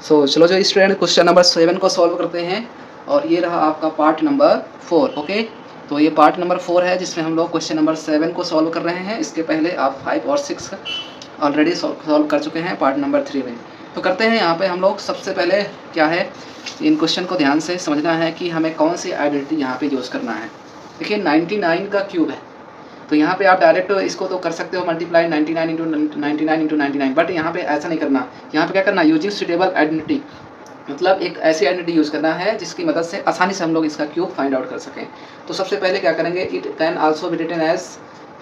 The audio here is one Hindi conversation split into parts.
चलो जो स्टूडेंट क्वेश्चन नंबर 7 को सॉल्व करते हैं, और ये रहा आपका पार्ट नंबर 4। ओके, तो ये पार्ट नंबर 4 है जिसमें हम लोग क्वेश्चन नंबर 7 को सॉल्व कर रहे हैं। इसके पहले आप 5 और 6 ऑलरेडी सॉल्व कर चुके हैं पार्ट नंबर 3 में। तो करते हैं यहाँ पे हम लोग। सबसे पहले क्या है, इन क्वेश्चन को ध्यान से समझना है कि हमें कौन सी आइडेंटिटी यहाँ पे यूज़ करना है। देखिए 99 का क्यूब है, तो यहाँ पे आप डायरेक्ट इसको तो कर सकते हो मल्टीप्लाई 99 इंटू 99, बट यहाँ पे ऐसा नहीं करना। यहाँ पे क्या करना, यूजिंग सुटेबल आइडेंटिटी, मतलब एक ऐसी आइडेंटिटी यूज़ करना है जिसकी मदद से आसानी से हम लोग इसका क्यूब फाइंड आउट कर सकें। तो सबसे पहले क्या करेंगे, it can also be written as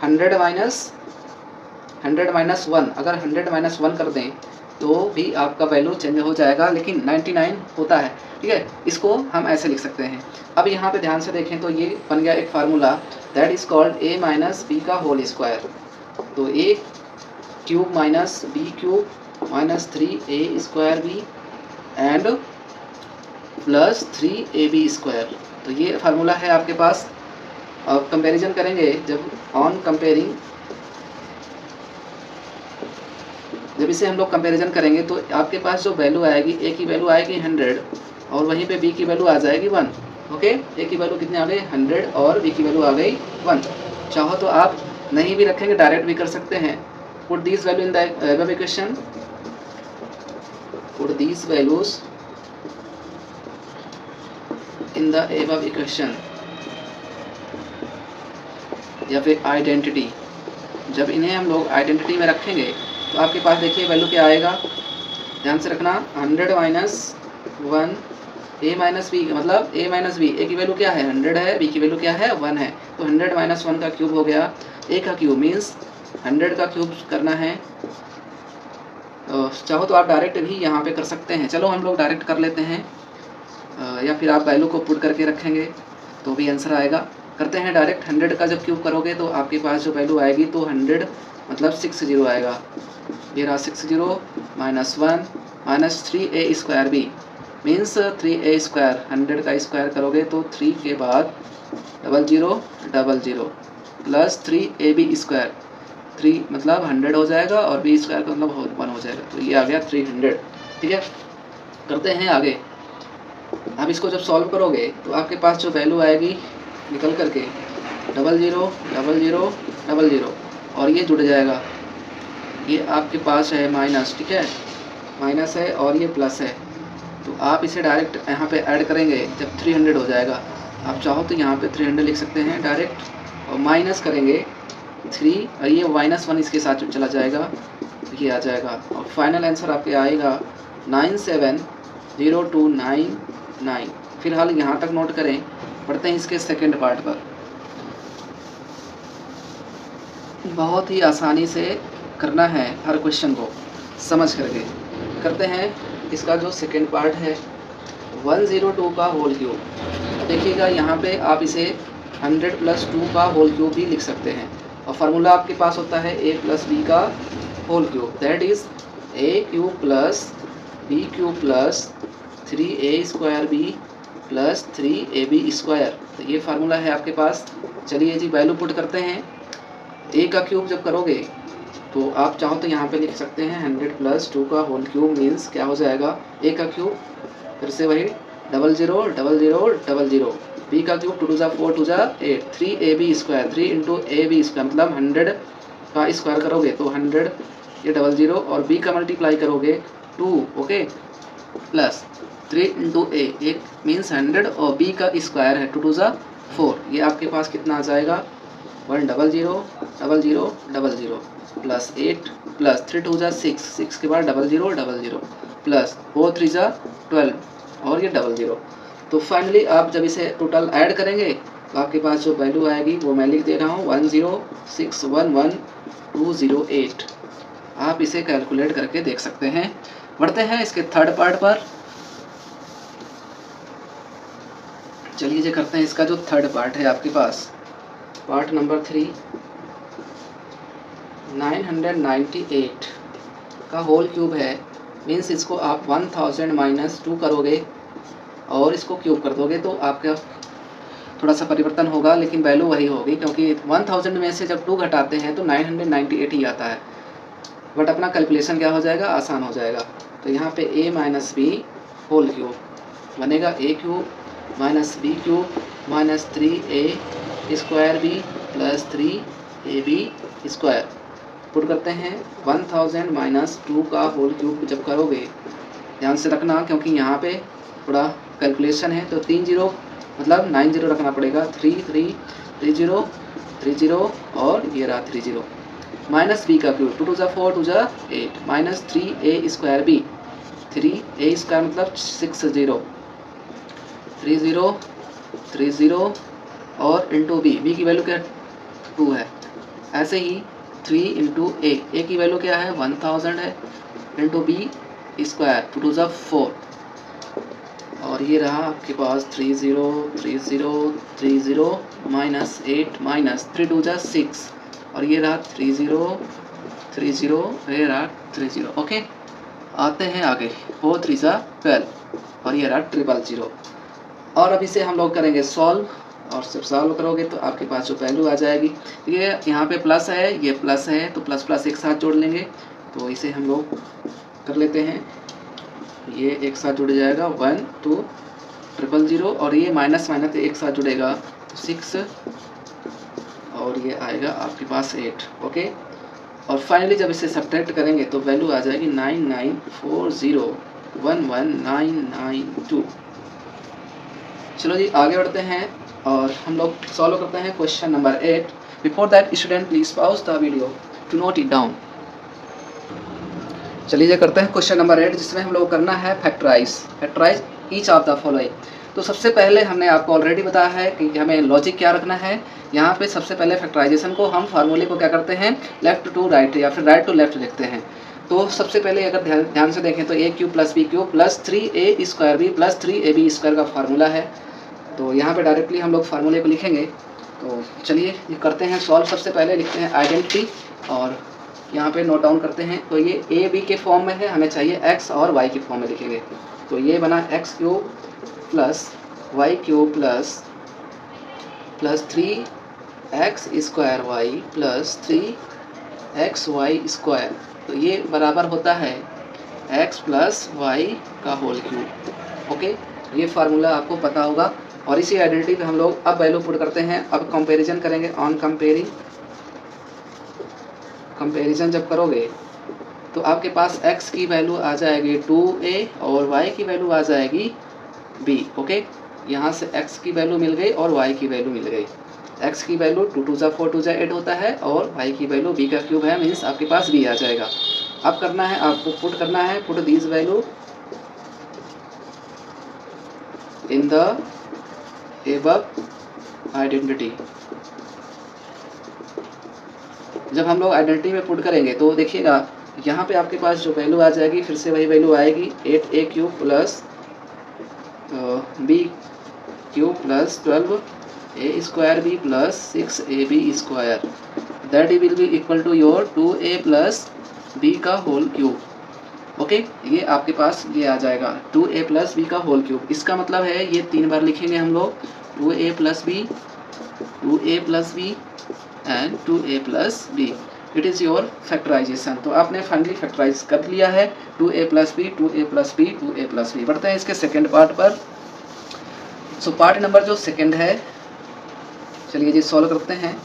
100 minus 1। अगर 100 माइनस 1 कर दें तो भी आपका वैल्यू चेंज हो जाएगा, लेकिन 99 होता है। ठीक है, इसको हम ऐसे लिख सकते हैं। अब यहाँ पे ध्यान से देखें तो ये बन गया एक formula, that is called a minus B का होल स्क्वायर। तो a cube minus B cube minus 3a square B and plus 3ab square. तो ये फार्मूला है आपके पास। अब कंपैरिजन करेंगे, जब ऑन कंपेयरिंग, जब इसे हम लोग कंपैरिजन करेंगे तो आपके पास जो वैल्यू आएगी, ए की वैल्यू आएगी 100 और वहीं पे बी की वैल्यू आ जाएगी 1। ओके, ए की वैल्यू कितनी आ गई 100 और बी की वैल्यू आ गई 1। चाहो तो आप नहीं भी रखेंगे, डायरेक्ट भी कर सकते हैं। Put these value in the above equation, put these values in the above equation, या फिर आइडेंटिटी। जब इन्हें हम लोग आइडेंटिटी में रखेंगे तो आपके पास देखिए वैल्यू क्या आएगा, ध्यान से रखना। 100 माइनस 1 a माइनस बी, मतलब a माइनस बी, ए की वैल्यू क्या है 100 है, b की वैल्यू क्या है 1 है। तो 100 माइनस 1 का क्यूब हो गया, a का क्यूब मीन्स 100 का क्यूब करना है। चाहो तो आप डायरेक्ट भी यहाँ पे कर सकते हैं। चलो हम लोग डायरेक्ट कर लेते हैं, या फिर आप वैल्यू को पुट करके रखेंगे तो भी आंसर आएगा। करते हैं डायरेक्ट। 100 का जब क्यूब करोगे तो आपके पास जो वैल्यू आएगी तो 100 मतलब 60 आएगा। ये रहा 60 minus 1 minus 3a square B means 3a square. 100 का स्क्वायर करोगे तो 3 के बाद 0000 प्लस 3ab स्क्वायर। 3 मतलब 100 हो जाएगा और b स्क्वायर का मतलब 1 हो जाएगा, तो ये आ गया 300। ठीक है, करते हैं आगे। अब इसको जब सॉल्व करोगे तो आपके पास जो वैल्यू आएगी निकल करके 000000 और ये जुड़ जाएगा। ये आपके पास है माइनस, ठीक है, माइनस है और ये प्लस है। तो आप इसे डायरेक्ट यहाँ पे ऐड करेंगे जब 300 हो जाएगा। आप चाहो तो यहाँ पे 300 लिख सकते हैं डायरेक्ट, और माइनस करेंगे 3 और ये -1 इसके साथ चला जाएगा, तो ये आ जाएगा। और फाइनल आंसर आपके आएगा 970299। फिलहाल यहाँ तक नोट करें, पढ़ते हैं इसके सेकेंड पार्ट पर। बहुत ही आसानी से करना है हर क्वेश्चन को समझ करके। करते हैं इसका जो सेकेंड पार्ट है, 102 का होल क्यूब। देखिएगा यहाँ पे आप इसे 100 प्लस 2 का होल क्यूब भी लिख सकते हैं, और फार्मूला आपके पास होता है a प्लस बी का whole cube, that is a cube plus b cube plus 3a square b plus 3ab square. तो ये फार्मूला है आपके पास। चलिए जी वैल्यू पुट करते हैं। a का क्यूब जब करोगे तो आप चाहो तो यहाँ पे लिख सकते हैं 100 प्लस 2 का होल क्यूब मीन्स क्या हो जाएगा, a का क्यूब फिर से वही 000000, b का cube 2 2 4 2 8, 3ab square, 3 into ab square मतलब 100 का स्क्वायर करोगे तो 100, ये 00 और b का मल्टीप्लाई करोगे 2, ओके, प्लस 3 इंटू a, एक मीन्स 100 और b का स्क्वायर है 2 2 4, ये आपके पास कितना आ जाएगा 1000000 प्लस 8 प्लस 3 2 6, 6 के बाद 0000 प्लस 4 3 12 और ये 00। तो फाइनली आप जब इसे टोटल ऐड करेंगे तो आपके पास जो वैल्यू आएगी वो मैं लिख दे रहा हूँ 10611,208। आप इसे कैलकुलेट करके देख सकते हैं। बढ़ते हैं इसके थर्ड पार्ट पर। चलिए ये करते हैं इसका जो थर्ड पार्ट है आपके पास, पार्ट नंबर 3, 998 का होल क्यूब है मीन्स इसको आप 1000 माइनस 2 करोगे और इसको क्यूब कर दोगे तो आपका थोड़ा सा परिवर्तन होगा, लेकिन वैल्यू वही होगी क्योंकि 1000 में से जब 2 घटाते हैं तो 998 ही आता है। बट अपना कैलकुलेशन क्या हो जाएगा, आसान हो जाएगा। तो यहाँ पे a minus B whole cube बनेगा a cube minus B cube minus 3a square B plus 3ab square. Put करते हैं 1000 माइनस 2 का होल क्यूब जब करोगे, ध्यान से रखना क्योंकि यहाँ पे थोड़ा कैलकुलेशन है, तो 3 जीरो मतलब 9 जीरो रखना पड़ेगा, 3 3 3 जीरो 3 जीरो और ये रहा 3 जीरो माइनस बी का क्यूब 2 टू ज़ा 4 टू ज़ा 8 minus 3a square B 3a square मतलब 6 जीरो 3 जीरो 3 जीरो और इंटू बी की वैल्यू क्या 2 है। ऐसे ही 3 इंटू ए की वैल्यू क्या है 1000 है इंटू बी स्क्वायर 2 टू ज़ा 4 और ये रहा आपके पास 3 0 3 0 3 0 माइनस 8 माइनस 3 टू ज़ा 6 और ये रहा 3 0 3 0 ये रहा 3 0। ओके, आते हैं आगे 4 3 ज़ा 12 और ये रहा 000। और अब इसे हम लोग करेंगे सॉल्व और जब सॉल्व करोगे तो आपके पास जो वैल्यू आ जाएगी, ये यहाँ पे प्लस है ये प्लस है तो प्लस प्लस एक साथ जोड़ लेंगे, तो इसे हम लोग कर लेते हैं, ये एक साथ जुड़ जाएगा 1 2 000 और ये माइनस माइनस एक साथ जुड़ेगा 6 और ये आएगा आपके पास 8। ओके, और फाइनली जब इसे सब्ट्रैक्ट करेंगे तो वैल्यू आ जाएगी 9940119992। चलो जी आगे बढ़ते हैं और हम लोग सॉल्व करते हैं question number 8। Before that student please pause the video to note it down. चलिए करते हैं क्वेश्चन नंबर 8 जिसमें हम लोग करना है factorise each of the following. तो सबसे पहले हमने आपको ऑलरेडी बताया है कि हमें लॉजिक क्या रखना है। यहाँ पे सबसे पहले फैक्टराइजेशन को हम फार्मूले को क्या करते हैं लेफ्ट टू राइट या फिर राइट टू लेफ्ट लिखते हैं। तो सबसे पहले अगर ध्यान से देखें तो a cube plus B cube plus 3a square B plus 3ab square का फार्मूला है। तो यहाँ पे डायरेक्टली हम लोग फार्मूले को लिखेंगे। तो चलिए ये करते हैं सॉल्व। सबसे पहले लिखते हैं आइडेंटिटी और यहाँ पे नोट डाउन करते हैं। तो ये ए बी के फॉर्म में है, हमें चाहिए एक्स और वाई के फॉर्म में लिखेंगे। तो ये बना X cube plus Y cube plus 3x square Y plus 3xy square. तो ये बराबर होता है x प्लस वाई का होल क्यूब। ओके, ये फार्मूला आपको पता होगा और इसी आइडेंटिटी पे हम लोग अब वैल्यू पुट करते हैं। अब कंपैरिजन करेंगे ऑन कंपैरिजन जब करोगे तो आपके पास x की वैल्यू आ जाएगी 2a और y की वैल्यू आ जाएगी b। ओके, यहाँ से x की वैल्यू मिल गई और y की वैल्यू मिल गई। x की वैल्यू 2 टू ज़ा 4 टू ज़ा 8 होता है और y की वैल्यू b का क्यूब है, मीन्स आपके पास b आ जाएगा। अब करना है आपको पुट करना है put this value in the above identity. जब हम लोग आइडेंटिटी में पुट करेंगे तो देखिएगा यहाँ पे आपके पास जो वैल्यू आ जाएगी फिर से वही वैल्यू आएगी 8a cube plus b cube plus 12a square b plus 6ab square that will be equal to your 2a plus b का होल क्यूब। ओके, ये आपके पास ये आ जाएगा 2a प्लस b का होल क्यूब। इसका मतलब है ये 3 बार लिखेंगे हम लोग 2a plus b and 2a plus b। It is your factorisation. तो आपने फाइनली फैक्टराइज कर लिया है 2a plus B 2a plus B 2a plus B. बढ़ते हैं इसके सेकेंड पार्ट पर। सो पार्ट नंबर जो सेकेंड है, चलिए जी सॉल्व करते हैं।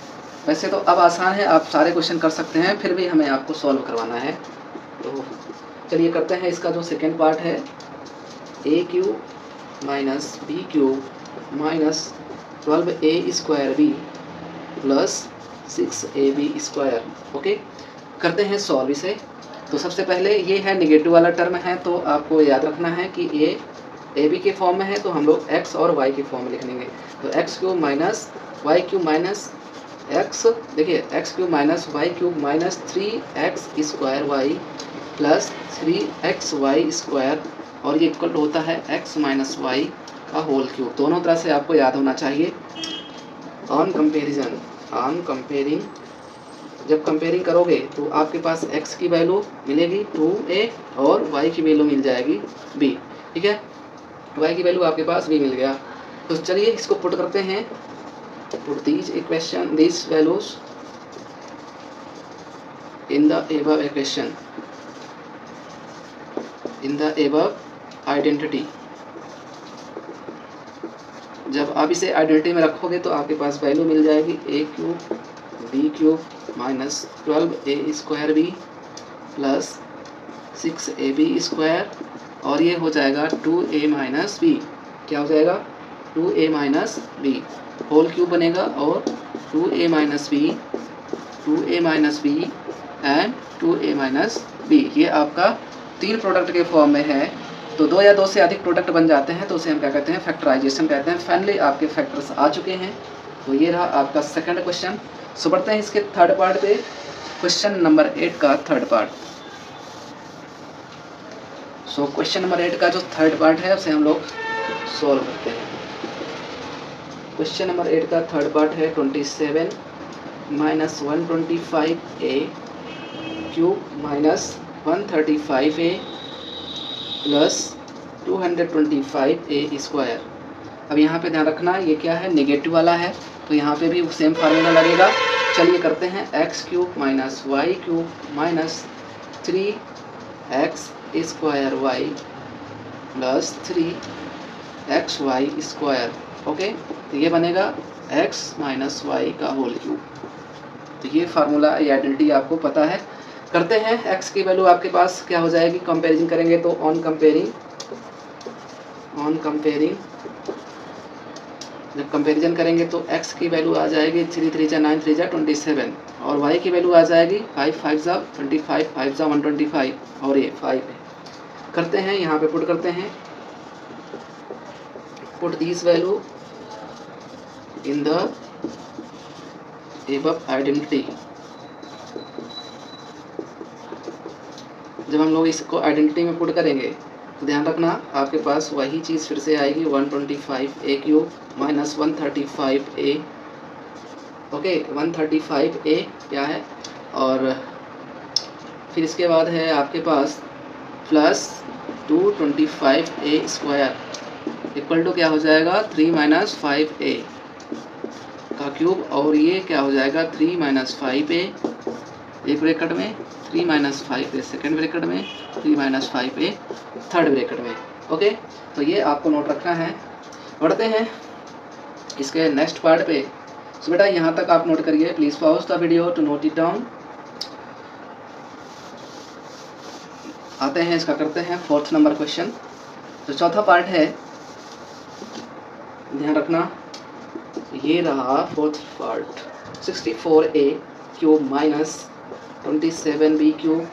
वैसे तो अब आसान है, आप सारे क्वेश्चन कर सकते हैं, फिर भी हमें आपको सॉल्व करवाना है। तो चलिए करते हैं। इसका जो सेकेंड पार्ट है a cube minus B cube minus 12a square B plus 6ab square. Okay, करते हैं सॉल्व इसे। तो सबसे पहले ये है निगेटिव वाला टर्म है, तो आपको याद रखना है कि ये ए बी के फॉर्म में है, तो हम लोग x और y के फॉर्म में लिख लेंगे। तो x cube minus Y cube minus x, देखिए x cube minus Y cube minus 3x square Y plus 3xy square और ये इक्वल होता है x माइनस वाई का होल क्यूब। दोनों तरह से आपको याद होना चाहिए। ऑन कंपेयरिंग जब कंपेयरिंग करोगे तो आपके पास x की वैल्यू मिलेगी 2a और y की वैल्यू मिल जाएगी b। ठीक है, y की वैल्यू आपके पास b मिल गया। तो चलिए इसको पुट करते हैं। Put these values in the above equation। In the above identity. जब आप इसे आइडेंटिटी में रखोगे तो आपके पास वैल्यू मिल जाएगी a cube b cube minus 12a square B plus 6ab square, और ये हो जाएगा 2a माइनस बी। क्या हो जाएगा? 2a minus B whole cube बनेगा, और 2a minus B, 2a minus B and 2a minus B. ये आपका 3 प्रोडक्ट के फॉर्म में है। तो 2 या 2 से अधिक प्रोडक्ट बन जाते हैं तो उसे हम क्या कहते हैं? फैक्टराइजेशन कहते हैं। फाइनली आपके फैक्टर्स आ चुके हैं। तो ये रहा आपका सेकंड क्वेश्चन। सो बढ़ते हैं इसके थर्ड पार्ट पे। क्वेश्चन नंबर 8 का third part. So question number 8 का जो थर्ड पार्ट है उसे हम लोग सॉल्व करते हैं। क्वेश्चन नंबर 8 का थर्ड पार्ट है 27 minus 125a cube minus 135a plus 225a square. अब यहाँ पे ध्यान रखना ये क्या है? नेगेटिव वाला है, तो यहाँ पे भी सेम फार्मूला लगेगा। चलिए करते हैं X cube minus Y cube minus 3x square Y plus 3xy square. Okay, तो ये बनेगा x माइनस वाई का होल क्यूब। तो ये फार्मूला, ये आइडेंटिटी आपको पता है। करते हैं x की वैल्यू आपके पास क्या हो जाएगी? कंपैरिजन करेंगे तो ऑन कंपेयरिंग जब कंपैरिजन करेंगे तो x की वैल्यू आ जाएगी 3 3 जा 9 3 जा 27, और y की वैल्यू आ जाएगी 5 5 जा 25 5 जा 125, और ये 5 है। करते हैं यहाँ पे पुट करते हैं, put this value in the above identity. जब हम लोग इसको आइडेंटिटी में पुट करेंगे तो ध्यान रखना आपके पास वही चीज़ फिर से आएगी 125a cube minus 135a। Okay, 135a क्या है, और फिर इसके बाद है आपके पास plus 225a square equal to क्या हो जाएगा? 3 माइनस 5a का क्यूब, और ये क्या हो जाएगा? 3 माइनस 5a एक ब्रैकेट में, 3 माइनस 5a सेकेंड ब्रैकेट में, 3 माइनस 5a थर्ड ब्रैकेट में। ओके, तो ये आपको नोट रखना है। बढ़ते हैं इसके नेक्स्ट पार्ट पे। सो बेटा यहाँ तक आप नोट करिए, please pause the video to note it down. आते हैं इसका, करते हैं फोर्थ नंबर क्वेश्चन। तो चौथा पार्ट है, ध्यान रखना ये रहा fourth part. 64a cube minus 27b cube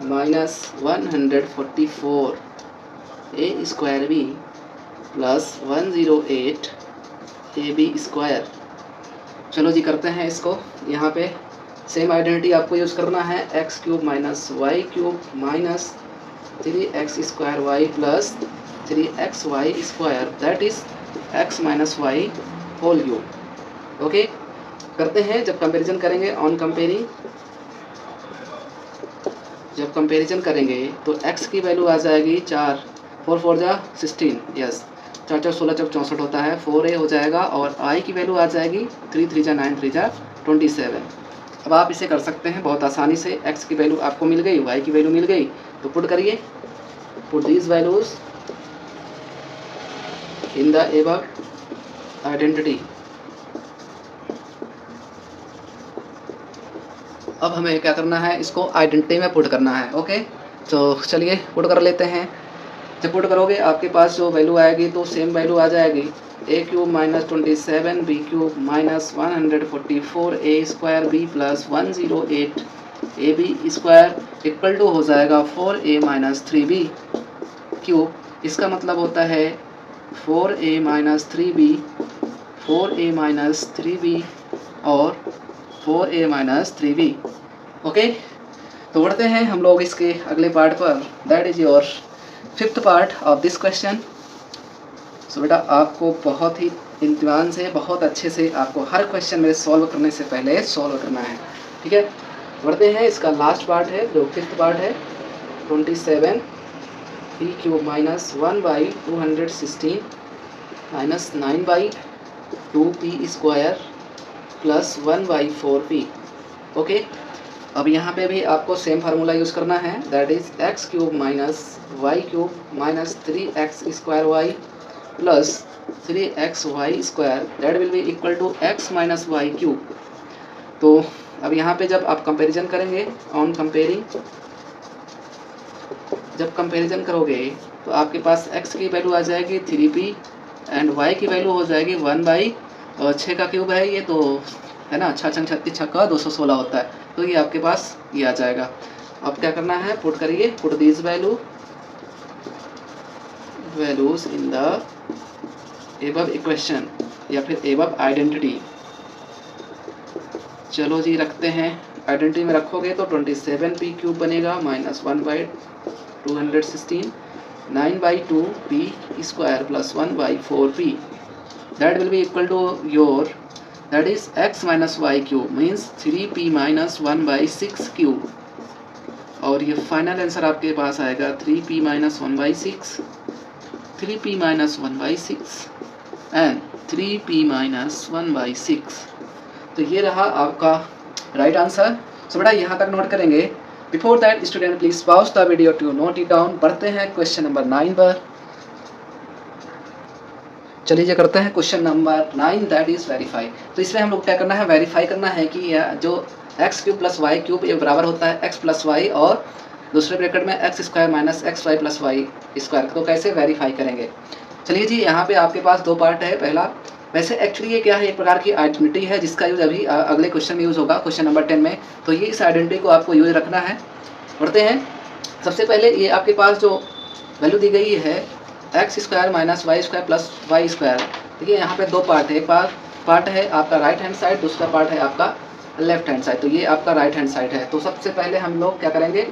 minus 144a square B plus 108ab square. चलो जी करते हैं इसको। यहाँ पे सेम आइडेंटिटी आपको यूज़ करना है, X cube minus Y cube minus 3x square Y plus 3xy square, that is x minus Y whole cube. Okay, करते हैं जब कंपैरिजन करेंगे ऑन कंपेयरिंग, जब कंपैरिजन करेंगे तो x की वैल्यू आ जाएगी 4 4 4 जा 16, यस 4 4 16 जब 64 होता है 4a हो जाएगा, और i की वैल्यू आ जाएगी 3 3 जा 9 3 जा 27। अब आप इसे कर सकते हैं बहुत आसानी से। x की वैल्यू आपको मिल गई, y की वैल्यू मिल गई, तो पुट करिए, put these values in the above identity. अब हमें क्या करना है? इसको आइडेंटिटी में पुट करना है। ओके, तो चलिए पुट कर लेते हैं। जब पुट करोगे आपके पास जो वैल्यू आएगी तो सेम वैल्यू आ जाएगी a cube minus 27 b cube minus 144a square b plus 108ab square equal to हो जाएगा 4a माइनस 3b क्यूब। इसका मतलब होता है 4a minus 3b, 4a minus 3b और 4a माइनस 3b। ओके, तो बढ़ते हैं हम लोग इसके अगले पार्ट पर, that is your fifth part of this question. So बेटा आपको बहुत ही इत्मीनान से, बहुत अच्छे से आपको हर क्वेश्चन मेरे सॉल्व करने से पहले सॉल्व करना है, ठीक है। बढ़ते हैं, इसका लास्ट पार्ट है जो फिफ्थ पार्ट है 27 p cube minus 1/216 minus 9/2p square plus 1/4p। Okay, अब यहाँ पे भी आपको सेम फार्मूला यूज़ करना है, that is x cube minus Y cube minus 3x square Y plus 3x y square that will be equal to x minus Y cube. तो अब यहाँ पे जब आप कंपैरिजन करेंगे, ऑन कंपेयरिंग, जब कंपैरिजन करोगे तो आपके पास x की वैल्यू आ जाएगी 3p एंड y की वैल्यू हो जाएगी 1/6 का क्यूब है ये, तो है ना, 6 छंग 36 छक्का 216 होता है, तो ये आपके पास ये आ जाएगा। अब क्या करना है, पुट करिए, put this values in the above equation या फिर एबव आइडेंटिटी। चलो जी रखते हैं, आइडेंटिटी में रखोगे तो 27p क्यूब बनेगा minus 1/216 9/2p square plus 1/4p that will be equal to your that is x minus Y cube means 3p minus 1/6 cube. और ये फाइनल आंसर आपके पास आएगा 3p minus 1/6, 3p minus 1/6 and 3p minus 1/6। तो ये रहा आपका राइट आंसर। सो बेटा यहाँ तक नोट करेंगे। Before that student please pause the video to note it down. बढ़ते हैं क्वेश्चन नंबर 9 पर। चलिए करते हैं question number 9 that is verify. तो इसमें हम लोग क्या करना है, वेरीफाई करना है कि यह जो x cube plus Y cube ये बराबर होता है एक्स प्लस वाई और दूसरे ब्रैकेट में x square minus x y plus y square. तो कैसे वेरीफाई करेंगे। चलिए जी, यहाँ पे आपके पास दो पार्ट है। पहला, वैसे एक्चुअली ये क्या है, एक प्रकार की आइडेंटिटी है जिसका यूज अभी अगले क्वेश्चन में यूज़ होगा, क्वेश्चन नंबर 10 में। तो ये इस आइडेंटिटी को आपको यूज रखना है। बढ़ते हैं। सबसे पहले ये आपके पास जो वैल्यू दी गई है x square minus y square plus y square. देखिए यहाँ पे दो पार्ट है, एक पार्ट है आपका राइट हैंड साइड, दूसरा पार्ट है आपका लेफ्ट हैंड साइड। तो ये आपका राइट हैंड साइड है। तो सबसे पहले हम लोग क्या करेंगे,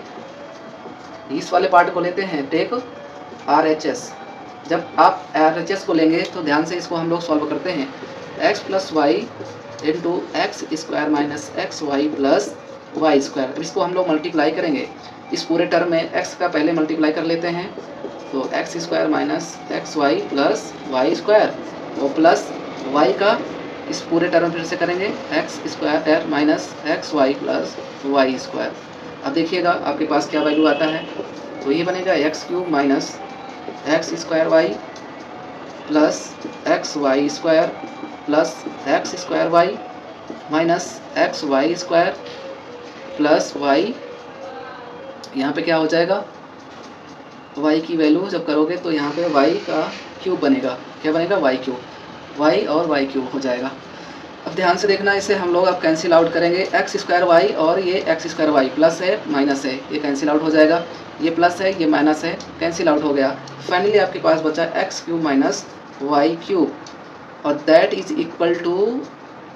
इस वाले पार्ट को लेते हैं, टेक RHS। जब आप RHS को लेंगे तो ध्यान से इसको हम लोग सॉल्व करते हैं। x plus y into x square minus x y plus y square. अब इसको हम लोग मल्टीप्लाई करेंगे। इस पूरे टर्म में x का पहले मल्टीप्लाई कर लेते हैं, तो x square minus x y plus y square और प्लस y का इस पूरे टर्म फिर से करेंगे, x square minus x y plus y square. अब देखिएगा आपके पास क्या वैल्यू आता है। तो ये बनेगा x cube minus x square Y plus x y square plus x square y minus x y square plus y. यहाँ पे क्या हो जाएगा, y की वैल्यू जब करोगे तो यहाँ पे y का क्यूब बनेगा। क्या बनेगा, y क्यूब, y और y क्यूब हो जाएगा। अब ध्यान से देखना, इसे हम लोग अब कैंसिल आउट करेंगे। एक्स स्क्वायर वाई और ये एक्स स्क्वायर वाई प्लस है माइनस है, ये कैंसिल आउट हो जाएगा। ये प्लस है, ये माइनस है, कैंसिल आउट हो गया। फाइनली आपके पास बचा x cube minus Y cube और that is equal to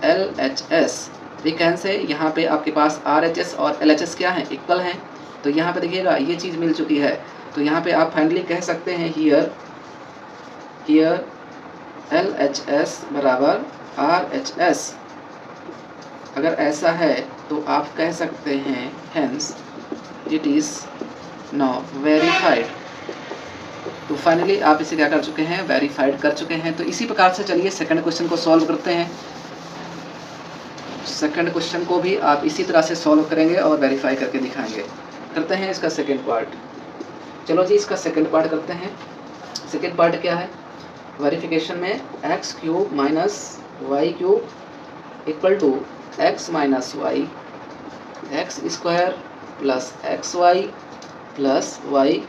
LHS। Weekend से यहाँ पे आपके पास RHS और LHS क्या है, इक्वल हैं। तो यहाँ पे देखिएगा ये चीज़ मिल चुकी है। तो यहाँ पे आप फाइनली कह सकते हैं हियर LHS बराबर RHS। अगर ऐसा है तो आप कह सकते हैं hence it is now verified. तो फाइनली आप इसे क्या कर चुके हैं, वेरीफाइड कर चुके हैं। तो इसी प्रकार से चलिए सेकंड क्वेश्चन को सॉल्व करते हैं। सेकंड क्वेश्चन को भी आप इसी तरह से सॉल्व करेंगे और वेरीफाई करके दिखाएंगे। करते हैं इसका सेकंड पार्ट। चलो जी, इसका सेकंड पार्ट करते हैं। सेकंड पार्ट क्या है, वेरिफिकेशन में x cube minus Y cube equal to x minus y x square plus x y plus y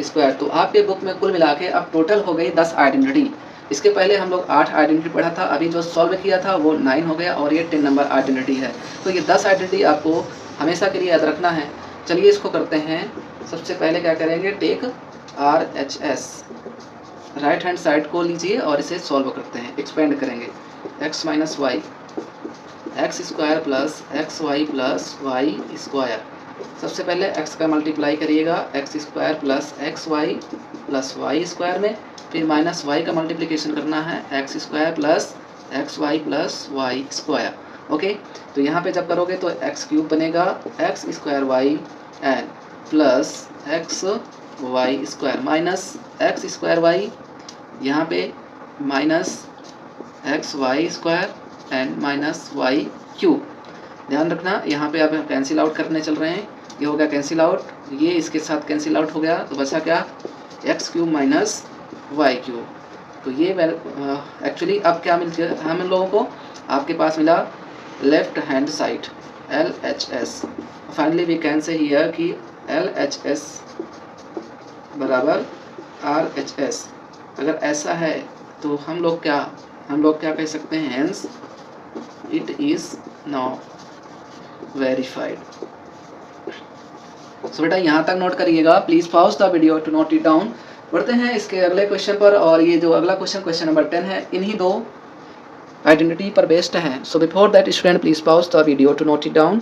square. तो आपके बुक में कुल मिला के अब टोटल हो गई 10 आइडेंटिटी। इसके पहले हम लोग 8 आइडेंटिटी पढ़ा था, अभी जो सॉल्व किया था वो 9 हो गया और ये 10 नंबर आइडेंटिटी है। तो ये 10 आइडेंटिटी आपको हमेशा के लिए याद रखना है। चलिए इसको करते हैं। सबसे पहले क्या करेंगे, take RHS, right hand side को लीजिए और इसे सॉल्व करते हैं, एक्सपेंड करेंगे। x minus y x square plus x y plus y square. सबसे पहले x का मल्टीप्लाई करिएगा, x square plus x y plus y square में, फिर माइनस y का मल्टीप्लिकेशन करना है, x square plus x y plus y square. Okay, तो यहाँ पे जब करोगे तो एक्स क्यूब बनेगा, x square y and plus x y square minus x square y, यहाँ पे minus x y square and minus Y cube. ध्यान रखना यहाँ पे आप कैंसिल आउट करने चल रहे हैं, ये हो गया कैंसिल आउट, ये इसके साथ कैंसिल आउट हो गया, तो बचा क्या x cube minus Y cube. तो ये एक्चुअली अब क्या मिल गया हम लोगों को, आपके पास मिला left hand side LHS। Finally we can say here कि LHS बराबर RHS। अगर ऐसा है तो हम लोग क्या कह सकते हैं, hence it is now verified. So बेटा यहाँ तक नोट करिएगा, please pause the video to note it down. बढ़ते हैं इसके अगले क्वेश्चन पर, और ये जो अगला क्वेश्चन नंबर 10 है, इन्हीं दो आइडेंटिटी पर बेस्ड है। So before that student please pause the video to note it down.